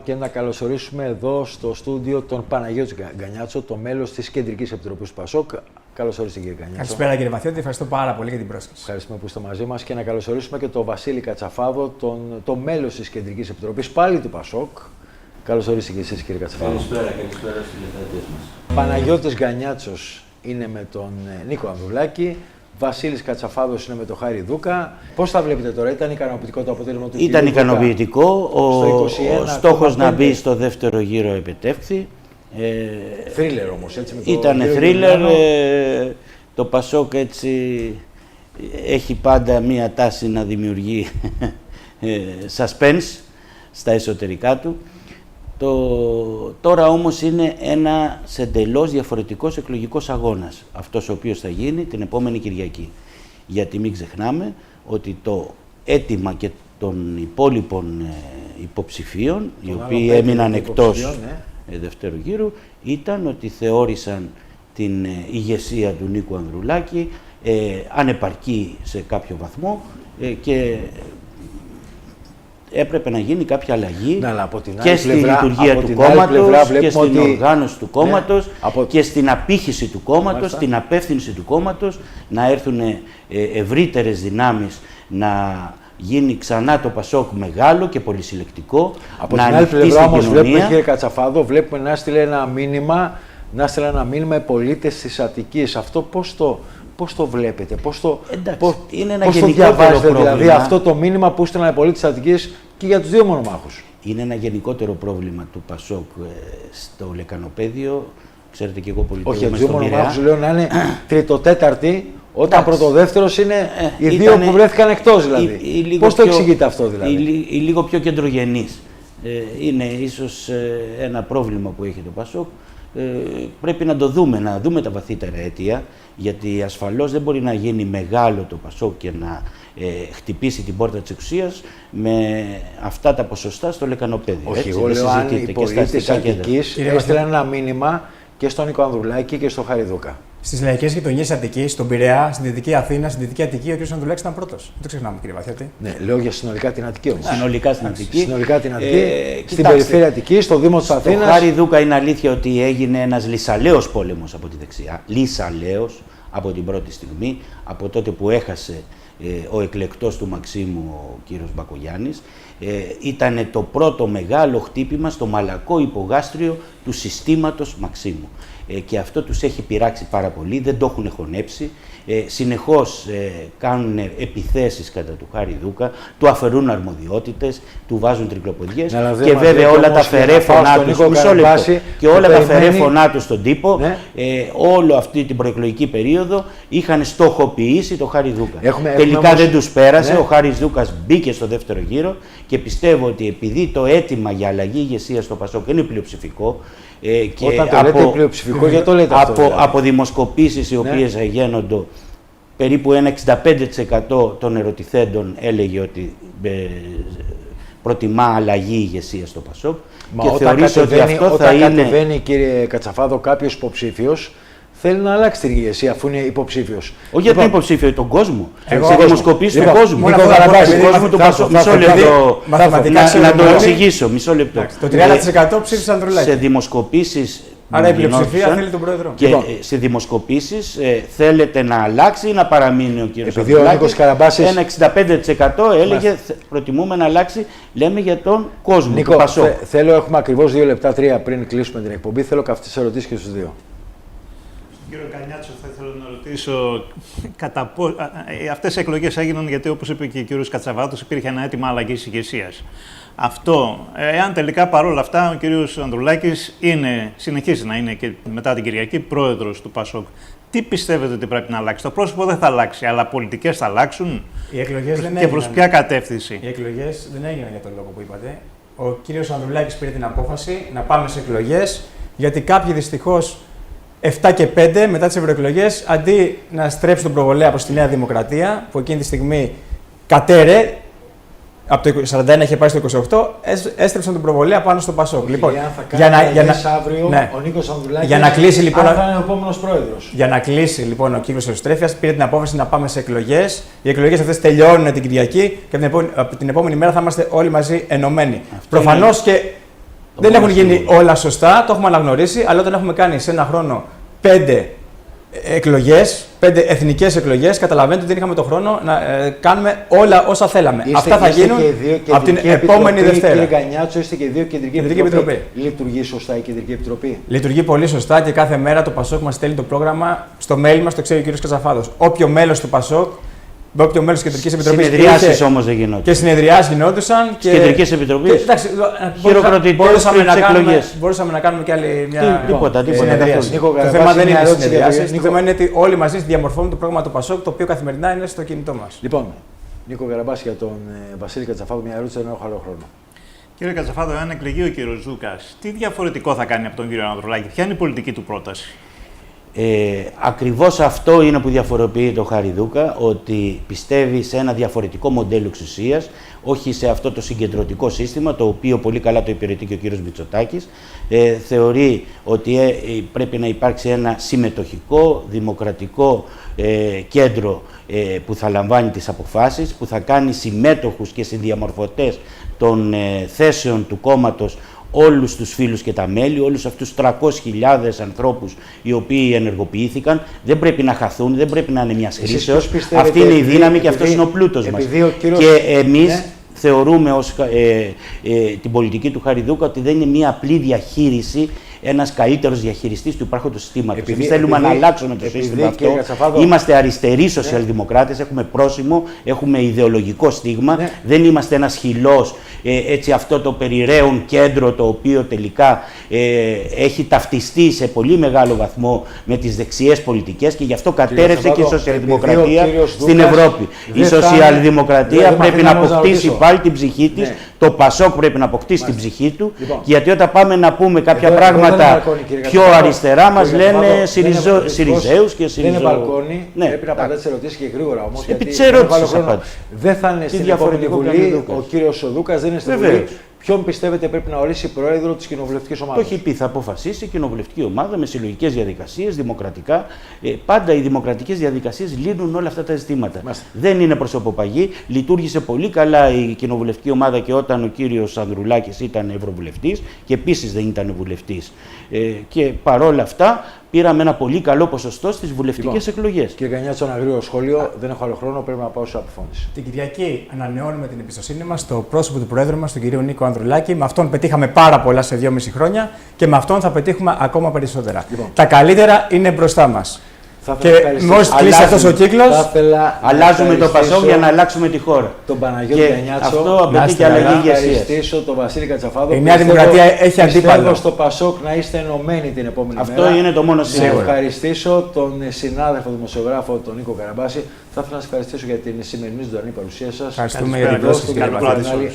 και να καλωσορίσουμε εδώ στο στούντιο τον Παναγιώτη Γκανιάτσο, το μέλος της Κεντρικής Επιτροπής του ΠΑΣΟΚ. Καλώς ορίσατε, κύριε Γκανιάτσο. Καλησπέρα, κύριε Μαθιώτη. Ευχαριστώ πάρα πολύ για την πρόσκληση. Ευχαριστούμε που είστε μαζί μας και να καλωσορίσουμε και τον Βασίλη Κατσαφάδο, το μέλος της Κεντρικής Επιτροπής πάλι του ΠΑΣΟΚ. Καλώς ορίσατε και εσείς, κύριε Κατσαφάδο. Καλησπέρα στους τηλεθεατές μας. Παναγιώτης Γκανιάτσος είναι με τον Νίκο Ανδρουλάκη. Βασίλης Κατσαφάδος είναι με τον Χάρη Δούκα. Πώς θα βλέπετε τώρα, ήταν ικανοποιητικό το αποτέλεσμα του? Ήταν ικανοποιητικό. Ο στόχος να μπει στο δεύτερο γύρο επετεύχθη. Θρίλερ όμως, έτσι. Ήταν θρίλερ. Το Πασόκ έτσι έχει πάντα μία τάση να δημιουργεί suspense στα εσωτερικά του. Τώρα όμως είναι ένας εντελώς διαφορετικός εκλογικός αγώνας, αυτός ο οποίος θα γίνει την επόμενη Κυριακή. Γιατί μην ξεχνάμε ότι το αίτημα και των υπόλοιπων υποψηφίων, οι οποίοι έμειναν εκτός δεύτερου γύρου, ήταν ότι θεώρησαν την ηγεσία του Νίκου Ανδρουλάκη ανεπαρκή σε κάποιο βαθμό και έπρεπε να γίνει κάποια αλλαγή και στη λειτουργία του κόμματος και στην οργάνωση του κόμματος και στην απήχηση του κόμματος, στην απεύθυνση του κόμματος, να έρθουν ευρύτερες δυνάμεις, να γίνει ξανά το Πασόκ μεγάλο και πολυσυλλεκτικό. Από την άλλη πλευρά όμως βλέπουμε, κύριε Κατσαφάδο, βλέπουμε να στείλει ένα μήνυμα οι πολίτες της Αττικής. Αυτό πώς το βλέπετε, πώς το διαβάζετε, δηλαδή αυτό το μήνυμα που στείλαν οι πολίτες της Αττικής και για τους δύο μονομάχους? Είναι ένα γενικότερο πρόβλημα του Πασόκ στο Λεκανοπαίδιο. Ξέρετε και εγώ πολιτικό. Όχι, για τους δύο μονομάχους λέω να είναι τρίτο-τέταρτη, όταν πρωτοδεύτερος είναι οι δύο που βρέθηκαν εκτός δηλαδή. Πώς το εξηγείτε αυτό δηλαδή? Οι λίγο πιο κεντρογενείς. Είναι ίσως ένα πρόβλημα που έχει το Πασόκ. Πρέπει να το δούμε, να δούμε τα βαθύτερα αίτια, γιατί ασφαλώς δεν μπορεί να γίνει μεγάλο το Πασόκ και να χτυπήσει την πόρτα της εξουσίας με αυτά τα ποσοστά στο Λεκανοπέδιο. Όχι, εγώ λέω αν οι πολίτες της Αττικής έστειλαν ένα μήνυμα και στον Νίκο Ανδρουλάκη και στον Χάρη Δούκα. Στις λαϊκές γειτονιές της Αττικής, στον Πειραιά, στην Δυτική Αθήνα, στην Δυτική Αττική, ο κ. Ανδρουλάκης ήταν πρώτος. Δεν το ξεχνάμε, κύριε Βαθιώτη. Ναι, λέω για συνολικά την Αττική όμως. Συνολικά στην Αττική. Συνολικά την Αττική, στην περιφέρεια Αττικής, στο Δήμο της Αθήνας. Στο Χάρη Δούκα είναι αλήθεια ότι έγινε ένας λυσαλαίος πόλεμος από τη δεξιά. Λυσαλαίος από την πρώτη στιγμή, από τότε που έχασε ο εκλεκτός του Μαξίμου, ο κύριος Μπακογιάννης. Ήταν το πρώτο μεγάλο χτύπημα στο μαλακό υπογάστριο του συστήματος Μαξίμου. Και αυτό τους έχει πειράξει πάρα πολύ, δεν το έχουν χωνέψει. Συνεχώς κάνουν επιθέσεις κατά του Χάρη Δούκα, του αφαιρούν αρμοδιότητες, του βάζουν τρικλοποδιές και βέβαια όλα τα φερέφωνά τους, και όλα τα φερέφωνά τους στον τύπο, όλη αυτή την προεκλογική περίοδο είχαν στοχοποιήσει το Χάρη Δούκα. Τελικά δεν τους πέρασε, ο Χάρης Δούκας μπήκε στο δεύτερο γύρο και πιστεύω ότι επειδή το αίτημα για αλλαγή ηγεσίας στο Πασόκ είναι πλειοψηφικό, και όταν το λέτε πλειοψηφικό, γιατί το λέτε αυτό? Από δημοσκοπήσεις οι οποίες γίνονται, περίπου ένα 65% των ερωτηθέντων έλεγε ότι προτιμά αλλαγή ηγεσία στο Πασόκ. Και θεωρείς ότι αυτό θα είναι... Όταν κατεβαίνει, κύριε Κατσαφάδο, κάποιος υποψήφιος, θέλει να αλλάξει την ηγεσία αφού είναι υποψήφιος. Όχι για τον υποψήφιο, τον κόσμο. Σε δημοσκοπήσεις του κόσμου. Νίκο Καραμπάση, του Πασόκ. Μισό λεπτό. Να το εξηγήσω. Μισό λεπτό. Το 30% ψήφισε Ανδρουλάκη. Σε δημοσκοπήσεις. Άρα η πλειοψηφία θέλει τον πρόεδρο. Και σε δημοσκοπήσεις θέλετε να αλλάξει ή να παραμείνει ο κύριος Ανδρουλάκης? Ένα 65% έλεγε προτιμούμε να αλλάξει, λέμε για τον κόσμο. Νίκο, του Πασόκ. Θέλω, έχουμε ακριβώς 2 λεπτά, 3 πριν κλείσουμε την εκπομπή. Θέλω αυτές τις ερωτήσεις και στους δύο. Κύριο Γκανιάτσο, θα ήθελα να ρωτήσω αυτές οι εκλογές έγιναν γιατί, όπως είπε και ο κύριος Κατσαβάτος, υπήρχε ένα αίτημα αλλαγής ηγεσίας. Αυτό, εάν τελικά παρόλα αυτά ο κύριος Ανδρουλάκης συνεχίζει να είναι και μετά την Κυριακή πρόεδρος του ΠΑΣΟΚ, τι πιστεύετε ότι πρέπει να αλλάξει? Το πρόσωπο δεν θα αλλάξει, αλλά πολιτικές θα αλλάξουν. Οι εκλογές δεν και προς ποια κατεύθυνση? Οι εκλογές δεν έγιναν για τον λόγο που είπατε. Ο κύριος Ανδρουλάκης πήρε την απόφαση να πάμε σε εκλογές, γιατί κάποιοι δυστυχώς 7 και 5 μετά τις ευρωεκλογές, αντί να στρέψουν τον προβολέα προς τη Νέα Δημοκρατία, που εκείνη τη στιγμή κατέρε, από το 41 είχε πάει στο 28, έστρεψαν τον προβολέα πάνω στο Πασόκ. Λοιπόν, για να κλείσει λοιπόν ο επόμενος πρόεδρος. Για να κλείσει λοιπόν ο κύκλος Εσωστρέφειας, πήρε την απόφαση να πάμε σε εκλογές. Οι εκλογές αυτές τελειώνουν την Κυριακή και την επόμενη μέρα θα είμαστε όλοι μαζί ενωμένοι. Προφανώς και Δεν έχουν γίνει όλα σωστά, το έχουμε αναγνωρίσει, αλλά όταν έχουμε κάνει σε ένα χρόνο 5 εκλογές, 5 εθνικές εκλογές, καταλαβαίνετε ότι δεν είχαμε τον χρόνο να κάνουμε όλα όσα θέλαμε. Αυτά θα γίνουν από την επόμενη Δευτέρα. Κύριε Γκανιάτσο, είστε και δύο κεντρική επιτροπή. Λειτουργεί σωστά η Κεντρική Επιτροπή? Λειτουργεί πολύ σωστά και κάθε μέρα το ΠΑΣΟΚ μας στέλνει το πρόγραμμα στο mail μας, το ξέρει ο κ. Κατσαφάδος. Όποιο μέλος του ΠΑΣΟΚ, όποιο μέλος της Κεντρικής Επιτροπής. Συνεδριάσεις όμως δεν γινόταν. Και συνεδριάσεις γινόντουσαν. Της Κεντρικής Επιτροπής. Μπορούσαμε να κάνουμε και άλλη μια τίποτα. συνεδρίαση. Το θέμα δεν είναι συνεδριάσεις. Το θέμα είναι ότι όλοι μαζί διαμορφώνουμε το πρόγραμμα του ΠΑΣΟΚ, το οποίο καθημερινά είναι στο κινητό μας. Λοιπόν, Νίκο Καραμπάση, για τον Βασίλη Κατσαφάδο, μια ερώτηση, δεν έχω άλλο χρόνο. Κύριε Κατσαφάδο, αν εκλεγεί ο κύριος Δούκας, τι διαφορετικό θα κάνει από τον κύριο Ανδρουλάκη, ποια είναι η πολιτική του πρόταση? Ακριβώς αυτό είναι που διαφοροποιεί το Χαριδούκα, ότι πιστεύει σε ένα διαφορετικό μοντέλο εξουσίας, όχι σε αυτό το συγκεντρωτικό σύστημα, το οποίο πολύ καλά το υπηρετεί και ο κύριος Μητσοτάκης. Θεωρεί ότι πρέπει να υπάρξει ένα συμμετοχικό, δημοκρατικό κέντρο που θα λαμβάνει τις αποφάσεις, που θα κάνει συμμέτοχους και συνδιαμορφωτές των θέσεων του κόμματος όλους τους φίλους και τα μέλη, όλους αυτούς 300.000 ανθρώπους οι οποίοι ενεργοποιήθηκαν. Δεν πρέπει να χαθούν, δεν πρέπει να είναι μιας χρήσεως. Αυτή είναι η δύναμη και αυτός είναι ο πλούτος μας. Και εμείς θεωρούμε ως την πολιτική του Χαριδούκα ότι δεν είναι μια απλή διαχείριση, ένας καλύτερος διαχειριστής του υπάρχοντος συστήματος. Εμείς θέλουμε να αλλάξουμε το σύστημα αυτό. Είμαστε αριστεροί σοσιαλδημοκράτες, έχουμε πρόσημο, έχουμε ιδεολογικό στίγμα. Δεν είμαστε ένας χυλός, έτσι αυτό το περιραίον κέντρο το οποίο τελικά έχει ταυτιστεί σε πολύ μεγάλο βαθμό με τις δεξιές πολιτικές και γι' αυτό κατέρευσε και η σοσιαλδημοκρατία στην Ευρώπη. Η σοσιαλδημοκρατία πρέπει να αποκτήσει πάλι την ψυχή της, το ΠΑΣΟΚ πρέπει να αποκτήσει την ψυχή του, γιατί όταν πάμε να πούμε κάποια πράγματα πιο αριστερά μας λένε Συριζέους και Συριζέους. Δεν είναι μπαλκόνι, πρέπει να απαντάτε τις ερωτήσεις και γρήγορα όμως. Επί της ερώτησης απάντηση. Δεν θα είναι στην επόμενη Βουλή, ο κύριος Δούκας δεν είναι στην Βουλή. Ποιον πιστεύετε πρέπει να ορίσει πρόεδρο της κοινοβουλευτικής ομάδας? Το έχει πει, θα αποφασίσει η κοινοβουλευτική ομάδα με συλλογικές διαδικασίες, δημοκρατικά. Πάντα οι δημοκρατικές διαδικασίες λύνουν όλα αυτά τα ζητήματα. Δεν είναι προσωποπαγή. Λειτουργήσε πολύ καλά η κοινοβουλευτική ομάδα και όταν ο κύριος Ανδρουλάκης ήταν ευρωβουλευτής και επίσης δεν ήταν βουλευτής. Και παρόλα αυτά πήραμε ένα πολύ καλό ποσοστό στις βουλευτικές εκλογές. Κύριε Γκανιάτσο, ένα γρήγορο σχόλιο. Δεν έχω άλλο χρόνο, πρέπει να πάω σε αποφώνηση. Την Κυριακή ανανεώνουμε την εμπιστοσύνη μας στο πρόσωπο του Προέδρου μας, τον κύριο Νίκο Ανδρουλάκη. Με αυτόν πετύχαμε πάρα πολλά σε 2,5 χρόνια και με αυτόν θα πετύχουμε ακόμα περισσότερα. Τα καλύτερα είναι μπροστά μας. Και μόλις κλείσει αυτός ο κύκλος, αλλάζουμε το ΠΑΣΟΚ για να αλλάξουμε τη χώρα. Τον Παναγιώτη Γκανιάτσο, αυτό απαιτεί και αλλαγή ηγεσίας. ευχαριστήσω τον Βασίλη Κατσαφάδο. Η Νέα Δημοκρατία έχει αντίπαλο. Πιστεύω στο ΠΑΣΟΚ να είστε ενωμένοι την επόμενη μέρα. Αυτό είναι το μόνο σίγουρο. Να ευχαριστήσω τον συνάδελφο δημοσιογράφο τον Νίκο Καραμπάση. Θα ήθελα να σας ευχαριστήσω για την σημερινή ζωντανή παρουσία σας. Ευχαριστούμε για την πρόσκληση.